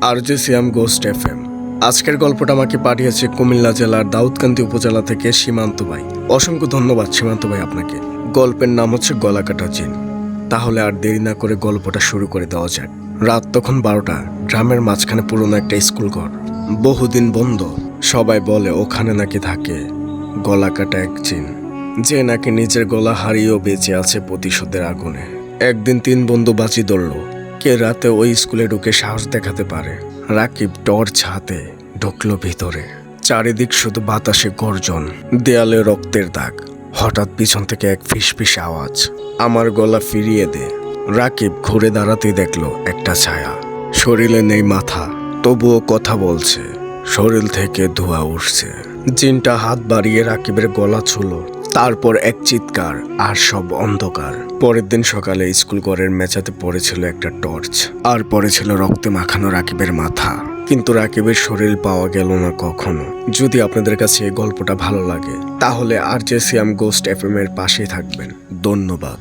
RJ সিয়াম ghost FM. আজকের গল্পটা আমাকে পাঠিয়েছে কুমিল্লা জেলার দাউদকান্দি উপজেলা থেকে সীমান্ত ভাই। অসংখ্য ধন্যবাদ সীমান্ত ভাই আপনাকে। গল্পের নাম হচ্ছে গলাকাটা জিন। তাহলে আর দেরি না করে গল্পটা শুরু করে দেওয়া যাক। রাত তখন 12টা। গ্রামের মাঝখানে পুরনো একটা স্কুল ঘর, বহুদিন বন্ধ। সবাই বলে ওখানে নাকি থাকে গলাকাটা এক জিন, যে নাকি নিজের গলা হারিয়েও বেঁচে আছে প্রতিশোধের আগুনে। একদিন 3 বন্ধু বাজি ধরল, কে রাতে ওই স্কুলে ঢুকে সাহস দেখাতে পারে। রাকিব টর্চ হাতে ঢুকলো ভিতরে। চারিদিক শুধু বাতাসে গর্জন, দেয়ালে রক্তের দাগ। হঠাৎ পিছন থেকে এক ফিসফিস আওয়াজ, আমার গলা ফিরিয়ে দে। রাকিব ঘুরে দাঁড়াতেই দেখলো একটা ছায়া। শরীরে নেই মাথা, তবুও কথা বলছে। শরীর থেকে ধোঁয়া উঠছে। জিনটা হাত বাড়িয়ে রাকিবের গলা ছুলো। তারপর এক চিৎকার, আর সব অন্ধকার। পরের দিন সকালে স্কুল ঘরের মেঝেতে পড়েছিল একটা টর্চ, আর পড়েছিল রক্তে মাখানো রাকিবের মাথা। কিন্তু রাকিবের শরীর পাওয়া গেল না কখনো। যদি আপনাদের কাছে এই গল্পটা ভালো লাগে তাহলে আরজে সিয়াম গোস্ট এফএম এর পাশেই থাকবেন। ধন্যবাদ।